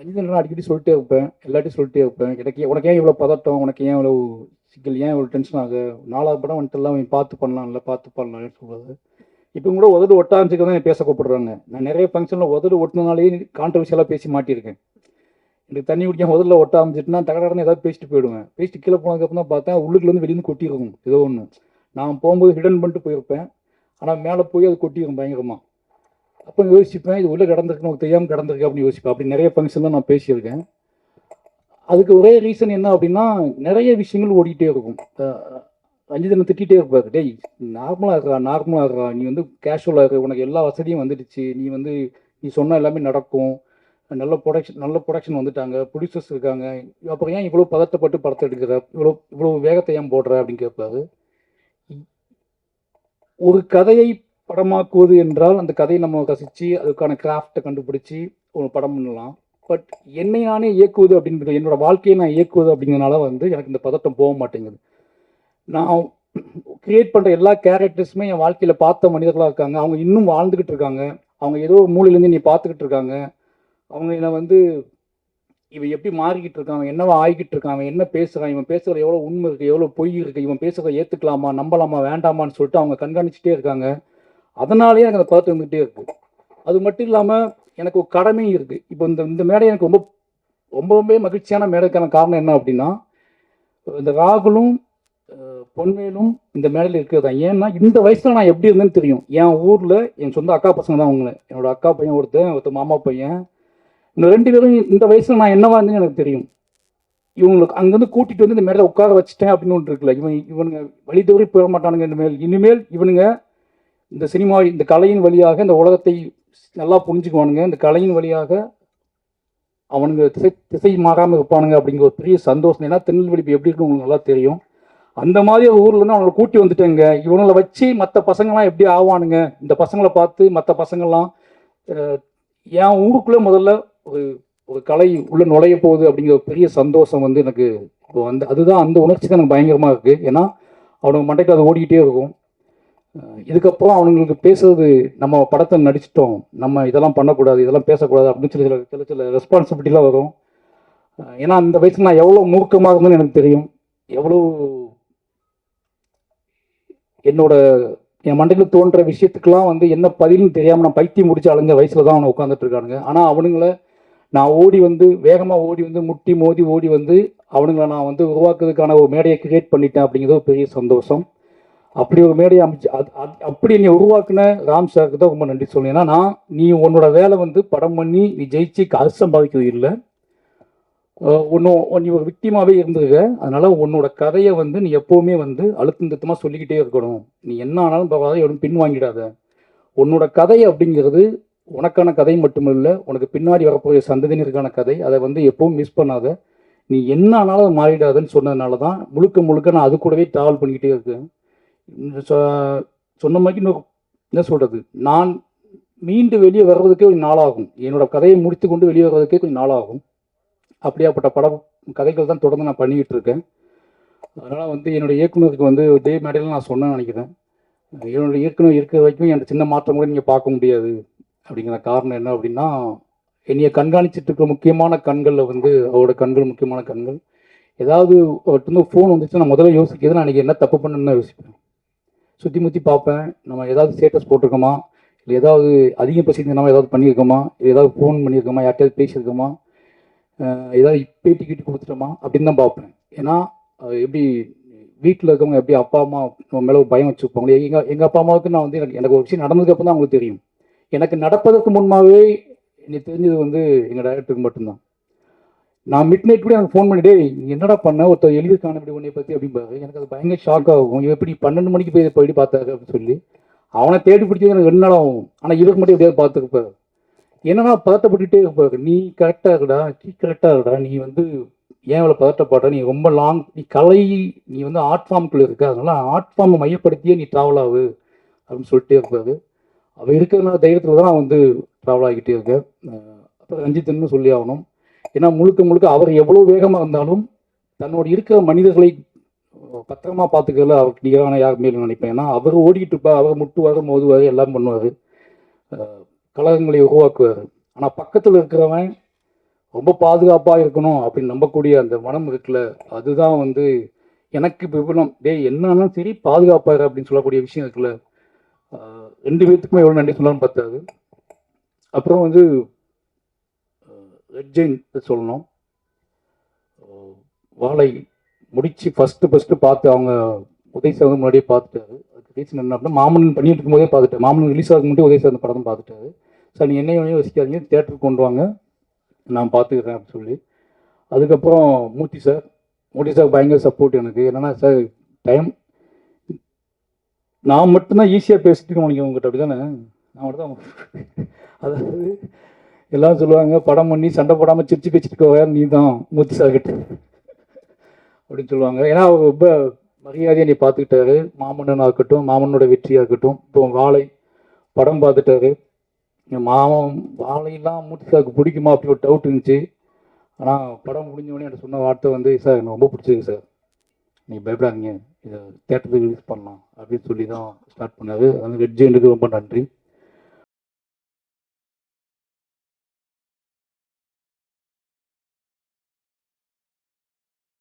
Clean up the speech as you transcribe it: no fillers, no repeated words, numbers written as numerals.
ரஞ்சிதன் அடிக்கடி சொல்லிட்டே இருப்பேன், எல்லாத்தையும் சொல்லிட்டே இருப்பேன். உனக்கு ஏன் இவ்வளோ பதட்டம், உனக்கு ஏன் இவ்வளோ சிக்கல், ஏன் இவ்வளோ டென்ஷன் ஆகு, 4வது படம் வந்துட்டு எல்லாம் பார்த்து பண்ணலாம்ல, பார்த்து பண்ணலாம்னு சொல்கிறது. இப்போ கூட உதடு ஒட்டாந்துக்கு தான் பேச கூப்பிடுறாங்க. நான் நிறைய ஃபங்க்ஷனில் உதடு ஒட்டினாலேயே கான்ட்ரவர்ஷியலாக பேசி மாட்டியிருக்கேன். எனக்கு தண்ணி குடிக்க உதடில் ஒட்ட ஆரம்பிச்சிட்டுனா தகடன்னு ஏதாவது பேசிட்டு போயிடுவேன். பேசிட்டு கீழே போனதுக்கப்புறம் தான் பார்த்தா உள்ளுக்குலேருந்து வெளியிருந்து கொட்டியிருக்கும் ஏதோ ஒன்று. நான் போகும்போது ஹிடன் பண்ணிட்டு போயிருப்பேன், ஆனால் மேலே போய் அது கொட்டியிருக்கும் பயங்கரமாக. அப்போ யோசிப்பேன், இது உள்ளே கிடந்திருக்கு, நமக்கு தெரியாமல் கிடந்திருக்கு அப்படின்னு யோசிப்பேன். அப்படி நிறைய ஃபங்க்ஷன்லாம் நான் பேசியிருக்கேன். அதுக்கு ஒரே ரீசன் என்ன அப்படின்னா, நிறைய விஷயங்கள் ஓடிக்கிட்டே இருக்கும். ரஞ்சிதனை திட்டிகிட்டே இருப்பார், டேய் நார்மலாக இருக்கா, நார்மலாக இருக்கா, நீ வந்து கேஷுவலாக இருக்கு, உனக்கு எல்லா வசதியும் வந்துடுச்சு, நீ சொன்னால் எல்லாமே நடக்கும், நல்ல ப்ரொடக்ஷன் வந்துட்டாங்க, ப்ரொடியூசர்ஸ் இருக்காங்க, அப்புறம் ஏன் இவ்வளோ பதட்டப்பட்டு படத்தை எடுக்கிற, இவ்வளோ வேகத்தை ஏன் போடுற அப்படின்னு கேட்பாரு. ஒரு கதையை படமாக்குவது என்றால் அந்த கதையை நம்ம ரசித்து அதுக்கான கிராஃப்டை கண்டுபிடிச்சி ஒரு படம் பண்ணலாம். பட் என்னை நானே இயக்குவது அப்படின்றது, என்னோட வாழ்க்கையை நான் இயக்குவது அப்படிங்கிறதுனால வந்து எனக்கு இந்த பதட்டம் போக மாட்டேங்குது. நான் கிரியேட் பண்ணுற எல்லா கேரக்டர்ஸுமே என் வாழ்க்கையில் பார்த்த மனிதர்களாக இருக்காங்க. அவங்க இன்னும் வாழ்ந்துக்கிட்டு இருக்காங்க. அவங்க ஏதோ மூலையிலேருந்து நீ பார்த்துக்கிட்டு இருக்காங்க. அவங்க என்னை வந்து இவன் எப்படி மாறிக்கிட்டு இருக்கான், என்னவா ஆகிக்கிட்டு இருக்கான், என்ன பேசுகிறான், இவன் பேசுகிறது எவ்வளோ உண்மை இருக்குது, எவ்வளோ பொய் இருக்குது, இவன் பேசுகிறத ஏற்றுக்கலாமா, நம்பலாமா, வேண்டாமான்னு சொல்லிட்டு அவங்க கண்காணிச்சிட்டே இருக்காங்க. அதனாலேயே எனக்கு அந்த பதட்டம் இருந்துகிட்டே இருக்குது. அது மட்டும் இல்லாமல் எனக்கு ஒரு கடமையும் இருக்குது. இப்போ இந்த மேடை எனக்கு ரொம்ப மகிழ்ச்சியான மேடைக்கான காரணம் என்ன அப்படின்னா, இந்த ராகுலும் பொன்வேலும் இந்த மேடையில் இருக்கிறது தான். ஏன்னா இந்த வயசில் நான் எப்படி இருந்தேன்னு தெரியும். என் ஊரில் என் சொந்த அக்கா பசங்க தான் அவங்கள, என்னோட அக்கா பையன் ஒருத்தர் மாமா பையன், இந்த 2 பேரும் இந்த வயசில் நான் என்னவா இருந்தேன்னு எனக்கு தெரியும். இவங்களுக்கு அங்கேருந்து கூட்டிகிட்டு வந்து இந்த மேடையில் உட்கார வச்சுட்டேன் அப்படின்னு ஒன்று இருக்குல்ல, இவனுங்க வழி தவறி போக மாட்டானுங்க. இனிமேல் இவனுங்க இந்த சினிமா, இந்த கலையின் வழியாக இந்த உலகத்தை நல்லா புரிஞ்சுக்குவானுங்க, இந்த கலையின் வழியாக அவனுங்க திசை மாறாமல் இருப்பானுங்க அப்படிங்கிற ஒரு பெரிய சந்தோஷம். ஏன்னா திருநெல்வேலி எப்படி இருக்குன்னு உங்களுக்கு நல்லா தெரியும். அந்த மாதிரி ஒரு ஊர்ல இருந்து அவங்களை கூட்டி வந்துட்டேங்க. இவங்களை வச்சு மற்ற பசங்கள்லாம் எப்படி ஆவானுங்க, இந்த பசங்களை பார்த்து மற்ற பசங்கள்லாம் என் ஊருக்குள்ளே முதல்ல ஒரு கலை உள்ள நுழைய போகுது அப்படிங்கிற ஒரு பெரிய சந்தோஷம் வந்து எனக்கு இப்போ அதுதான் அந்த உணர்ச்சி தான் எனக்கு பயங்கரமாக இருக்குது. ஏன்னா அவனுக்கு மண்டைக்கு அது ஓடிக்கிட்டே இருக்கும். இதுக்கப்புறம் அவனுங்களுக்கு பேசுறது, நம்ம படத்தை நடிச்சிட்டோம், நம்ம இதெல்லாம் பண்ணக்கூடாது, இதெல்லாம் பேசக்கூடாது அப்படின்னு சில ரெஸ்பான்சிபிலிட்டிலாம் வரும். ஏன்னா அந்த வயசுல நான் எவ்வளோ மூர்க்கமாக இருந்தேன்னு எனக்கு தெரியும். எவ்வளோ என் மண்டையில் தோன்ற விஷயத்துக்கெல்லாம் வந்து என்ன பதில்னு தெரியாமல் நான் பைத்தியம் முடிச்சு அலைஞ்ச வயசில் தான் அவனை உட்காந்துட்டு இருக்கானுங்க. ஆனால் அவனுங்கள நான் வேகமாக ஓடி வந்து முட்டி மோதி ஓடி வந்து அவனுங்களை நான் வந்து உருவாக்குறதுக்கான ஒரு மேடையை கிரியேட் பண்ணிட்டேன் அப்படிங்கிறது ஒரு பெரிய சந்தோஷம். அப்படி ஒரு மேடையை அமைச்சு அப்படி நீ உருவாக்குன ராம் சாருக்கு தான் ரொம்ப நன்றி சொல்லணும். ஏன்னா நீ உன்னோட வேலை வந்து படம் பண்ணி நீ ஜெயிச்சு காசு சம்பாதிக்கிறது இல்லை, நீ ஒரு விக்டிமாவே இருந்திருக்க. அதனால உன்னோட கதையை வந்து நீ எப்பவுமே வந்து அழுத்தமாக சொல்லிக்கிட்டே இருக்கணும். நீ என்ன ஆனாலும் பரவாயில்ல, எவ்வளோ பின் வாங்கிடாத. உன்னோட கதை அப்படிங்கிறது உனக்கான கதை மட்டுமில்ல, உனக்கு பின்னாடி வரப்போகிற சந்ததியினருக்கான கதை. அதை வந்து எப்பவும் மிஸ் பண்ணாத. நீ என்ன ஆனாலும் அதை மாறிடாதுன்னு சொன்னதுனால தான் முழுக்க நான் அது கூடவே ட்ராவல் பண்ணிக்கிட்டே இருக்கேன். சொன்ன மாதிரி என்ன சொல்கிறது, நான் மீண்டு வெளியே வர்றதுக்கே கொஞ்சம் நாளாகும். என்னோட கதையை முடித்து கொண்டு வெளியே வர்றதுக்கே கொஞ்சம் நாளாகும். அப்படியாப்பட்ட கதைகள் தான் தொடர்ந்து நான் பண்ணிக்கிட்டு இருக்கேன். அதனால் வந்து என்னோடய இயக்குனருக்கு வந்து இதே மேடையில் நான் சொன்னேன்னு நினைக்கிறேன். என்னோடய இயக்குனர் இருக்கிற வரைக்கும் எனக்கு சின்ன மாற்றம் கூட நீங்கள் பார்க்க முடியாது. அப்படிங்கிற காரணம் என்ன அப்படின்னா, என்னைய கண்காணிச்சிட்டு இருக்க முக்கியமான கண்களில் வந்து அவரோட கண்கள் முக்கியமான கண்கள். ஏதாவது அவர்கிட்ட ஃபோன் வந்துச்சுன்னா நான் முதல்ல யோசிக்கிறது, நான் அன்றைக்கி என்ன தப்பு பண்ணணுன்னு யோசிப்பேன். சுற்றி முற்றி பார்ப்பேன், நம்ம ஏதாவது ஸ்டேட்டஸ் போட்டிருக்கோமா, இல்லை ஏதாவது அதிகம் பசிங்கன்னா ஏதாவது பண்ணியிருக்கோமா, இல்லை ஏதாவது ஃபோன் பண்ணியிருக்கோமா, யார்கிட்டயாவது பேசியிருக்கோமா, ஏதாவது பேட்டி கிட்டி கொடுத்துட்டோமா அப்படின்னு தான் பார்ப்பேன். ஏன்னா எப்படி வீட்டில் இருக்கவங்க எப்படி அப்பா அம்மா நம்ம மேலே பயம் வச்சுருப்பாங்களே, எங்கள் அப்பா அம்மாவுக்கு நான் வந்து எனக்கு ஒரு விஷயம் நடந்ததுக்கப்புறம் தான் அவங்களுக்கு தெரியும். எனக்கு நடப்பதற்கு முன்பாகவே எனக்கு தெரிஞ்சது வந்து எங்கள் டைரக்டருக்கு மட்டும்தான். நான் மிட் நைட் கூட எனக்கு ஃபோன் பண்ணிட்டே, என்னடா பண்ண ஒருத்தர் எழுதியிருக்கான இப்படி உன்னை பற்றி அப்படிம்பாரு. எனக்கு அது பயங்கர ஷாக் ஆகும். இவன் எப்படி 12 மணிக்கு போயிட்டு பார்த்தாரு அப்படின்னு சொல்லி அவனை தேடி பிடிச்சது எனக்கு 2 நாள் ஆகும். ஆனால் இவருக்கு மட்டும் எப்படியாவது பார்த்துருப்பாரு. என்னன்னா பதட்டப்பட்டுட்டே இருப்பாரு. நீ கரெக்டாக இருக்கடா, நீ வந்து ஏன் இவ்வளோ பதட்டப்படுற, நீ ரொம்ப நீ நீ வந்து ஆர்ட் ஃபார்முக்குள்ளே இருக்க, அதனால ஆர்ட் ஃபார்மை மையப்படுத்தியே நீ ட்ராவல் ஆகு அப்படின்னு சொல்லிட்டே இருப்பாரு. அவள் இருக்கிறதுனால தைரியத்தில் தான் நான் வந்து ட்ராவல் ஆகிக்கிட்டே இருக்கேன். அப்புறம் ரஞ்சித்ன்னு சொல்லி ஆகணும். ஏன்னா முழுக்க அவர் எவ்வளோ வேகமாக இருந்தாலும் தன்னோட இருக்கிற மனிதர்களை பத்திரமா பார்த்துக்கிறதுல அவருக்கு நிகரான யார் மேலும் நினைப்பேன். ஏன்னா அவர் ஓடிக்கிட்டு இருப்பார், அவர் முட்டுவார், மோதுவார், எல்லாம் பண்ணுவார், கழகங்களை உருவாக்குவார். ஆனால் பக்கத்தில் இருக்கிறவன் ரொம்ப பாதுகாப்பாக இருக்கணும் அப்படின்னு நம்பக்கூடிய அந்த மனம் இருக்குல்ல, அதுதான் வந்து எனக்கு இப்போ விபலம் டேய் என்னன்னாலும் சரி பாதுகாப்பாக அப்படின்னு சொல்லக்கூடிய விஷயம் இருக்குல்ல, ரெண்டு பேர்த்துக்குமே எவ்வளோ நன்றி சொல்லலாம்னு பார்த்தாது. அப்புறம் வந்து ரெட் ஜெயின் சொல்லணும். வாழை முடிச்சு ஃபஸ்ட்டு பார்த்து அவங்க உதய் சார் வந்து முன்னாடியே பார்த்துட்டாரு. அதுக்கு ரீசன் என்ன அப்படின்னா, மாமன் பண்ணிட்டு இருக்கும்போதே பார்த்துட்டேன். மாமன் ரிலீஸ் ஆகும் மட்டும் உதய் சார் அந்த படம் பார்த்துட்டாரு. சார் நீங்கள் என்னையும் யோசிக்காதீங்க, தேட்டருக்கு கொண்டு வாங்க, நான் பார்த்துக்கிறேன் அப்படின்னு சொல்லி. அதுக்கப்புறம் மூர்த்தி சார் பயங்கர சப்போர்ட் எனக்கு. என்னன்னா சார் டைம் நான் மட்டும்தான் ஈஸியாக பேசிட்டு உனக்கு உங்ககிட்ட அப்படி தானே, நான் மட்டும் தான். அதாவது எல்லாம் சொல்லுவாங்க படம் பண்ணி சண்டை போடாமல் சிரிச்சு பேச்சுட்டு வேறு நீ தான் மூர்த்தி சார் கிட்ட அப்படின்னு சொல்லுவாங்க. ஏன்னா அவர் ரொம்ப மரியாதையை நீ பார்த்துக்கிட்டாரு. மாமன்னனாக இருக்கட்டும், மாமனோட வெற்றியாக இருக்கட்டும், இப்போ வாழை படம் பார்த்துட்டாரு. வாழையெல்லாம் மூர்த்தி சாருக்கு பிடிக்குமா அப்படி ஒரு டவுட் இருந்துச்சு. ஆனால் படம் முடிஞ்சவொடனே எனக்கு சொன்ன வார்த்தை வந்து, சார் எனக்கு ரொம்ப பிடிச்சிருக்கு சார், நீங்கள் பயப்படாதீங்க, இதை தேட்டருக்கு ரிலீஸ் பண்ணலாம் அப்படின்னு சொல்லி தான் ஸ்டார்ட் பண்ணார். அது ரெட் ஜெயினுக்கு ரொம்ப நன்றி.